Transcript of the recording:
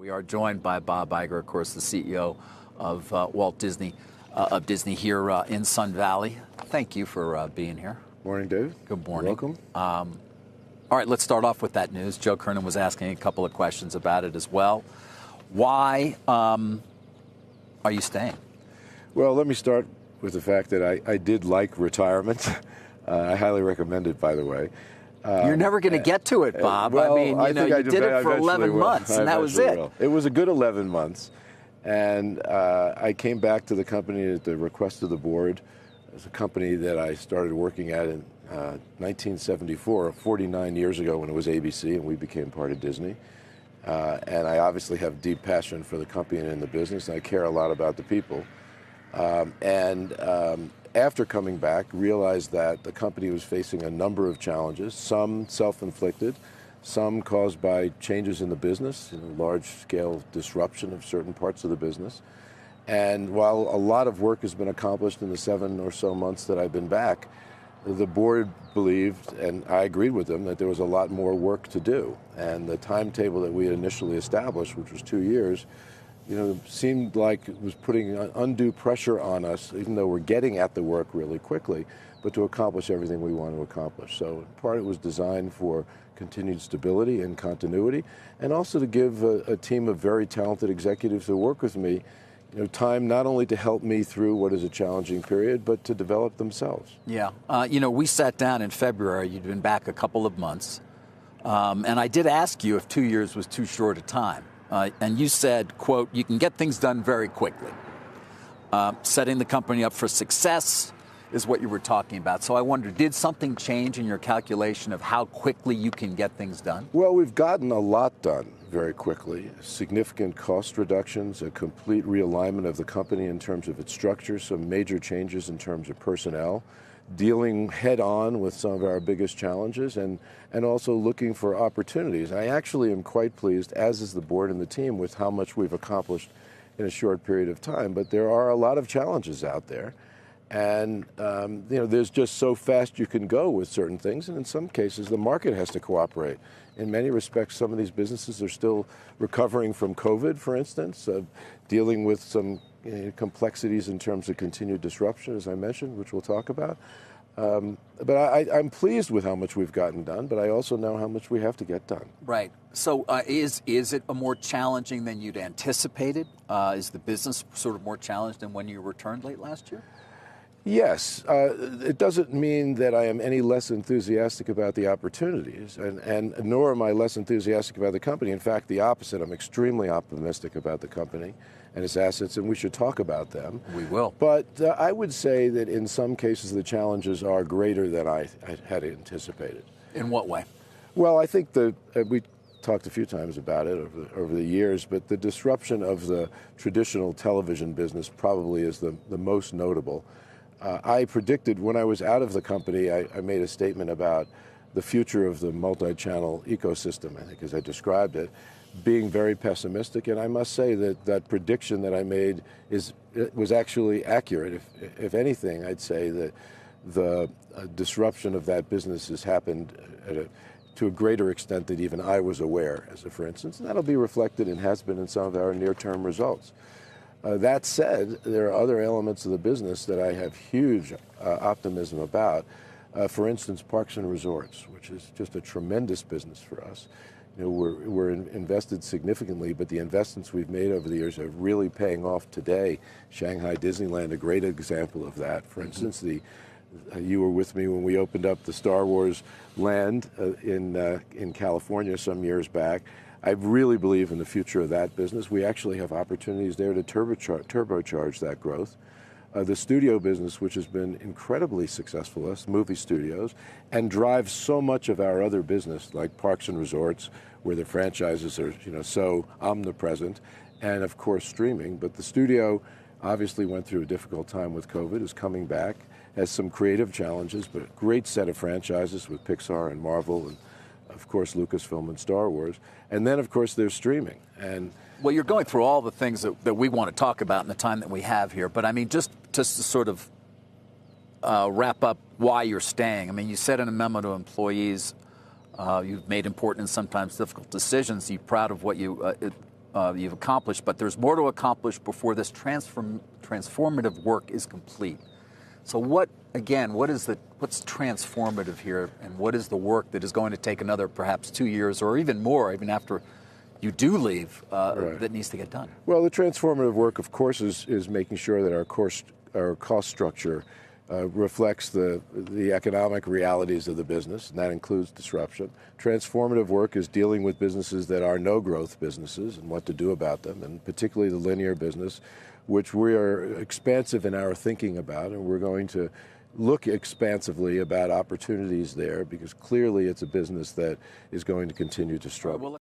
We are joined by Bob Iger, of course, the CEO of Disney here in Sun Valley. Thank you for being here. Morning, Dave. Good morning. You're welcome. All right, let's start off with that news. Joe Kernan was asking a couple of questions about it as well. Why are you staying? Well, let me start with the fact that I did like retirement. I highly recommend it, by the way. You're never going to get to it, Bob. Well, I mean, you did it for 11 months, and that was it. It was a good 11 months. And I came back to the company at the request of the board. It's a company that I started working at in 1974, 49 years ago when it was ABC, and we became part of Disney. And I obviously have deep passion for the company and in the business, and I care a lot about the people. After coming back, realized that the company was facing a number of challenges, some self-inflicted, some caused by changes in the business, large-scale disruption of certain parts of the business. And while a lot of work has been accomplished in the 7 or so months that I've been back, the board believed, and I agreed with them, that there was a lot more work to do. And the timetable that we had initially established, which was 2 years, seemed like it was putting undue pressure on us, even though we're getting at the work really quickly, but to accomplish everything we want to accomplish. So in part it was designed for continued stability and continuity, and also to give a team of very talented executives who work with me time not only to help me through what is a challenging period, but to develop themselves. Yeah. We sat down in February. You'd been back a couple of months. And I did ask you if 2 years was too short a time. And you said, quote, you can get things done very quickly. Setting the company up for success is what you were talking about. So I wonder, did something change in your calculation of how quickly you can get things done? Well, we've gotten a lot done very quickly. Significant cost reductions, a complete realignment of the company in terms of its structure, some major changes in terms of personnel, dealing head-on with some of our biggest challenges, and also looking for opportunities. I actually am quite pleased, as is the board and the team, with how much we've accomplished in a short period of time. But there are a lot of challenges out there. And, there's just so fast you can go with certain things. And in some cases, the market has to cooperate. In many respects, some of these businesses are still recovering from COVID, for instance, dealing with some complexities in terms of continued disruption, as I mentioned, which we'll talk about. But I'm pleased with how much we've gotten done, but I also know how much we have to get done. Right. So is it more challenging than you'd anticipated? Is the business sort of more challenged than when you returned late last year? Yes. It doesn't mean that I am any less enthusiastic about the opportunities, and nor am I less enthusiastic about the company. In fact, the opposite. I'm extremely optimistic about the company and its assets, and we should talk about them. We will. But I would say that in some cases the challenges are greater than I had anticipated. In what way? Well, I think we talked a few times about it over the years, but the disruption of the traditional television business probably is the most notable. I predicted when I was out of the company, I made a statement about the future of the multi-channel ecosystem, I think, as I described it, being very pessimistic. And I must say that prediction that I made was actually accurate. If anything, I'd say that the disruption of that business has happened to a greater extent than even I was aware, for instance. And that'll be reflected and has been in some of our near-term results. That said, there are other elements of the business that I have huge optimism about. For instance, parks and resorts, which is just a tremendous business for us. We're invested significantly, but the investments we've made over the years are really paying off today. Shanghai Disneyland, a great example of that. For instance, you were with me when we opened up the Star Wars land in California some years back. I really believe in the future of that business. We actually have opportunities there to turbocharge that growth. The studio business, which has been incredibly successful, us movie studios, and drives so much of our other business, like parks and resorts, where the franchises are so omnipresent, and of course streaming. But the studio obviously went through a difficult time with COVID, is coming back, has some creative challenges, but a great set of franchises with Pixar and Marvel and of course, Lucasfilm and Star Wars. And then, of course, there's streaming. And well, you're going through all the things that we want to talk about in the time that we have here. But, I mean, just to sort of wrap up why you're staying. I mean, you said in a memo to employees you've made important and sometimes difficult decisions. You're proud of what you you've accomplished, but there's more to accomplish before this transformative work is complete. So what's transformative here, and what is the work that is going to take another perhaps 2 years or even more, even after you do leave, that needs to get done? Well, the transformative work, of course, is making sure that our cost structure reflects the economic realities of the business, and that includes disruption. Transformative work is dealing with businesses that are no-growth businesses and what to do about them, and particularly the linear business, which we are expansive in our thinking about, and we're going to look expansively about opportunities there, because clearly it's a business that is going to continue to struggle.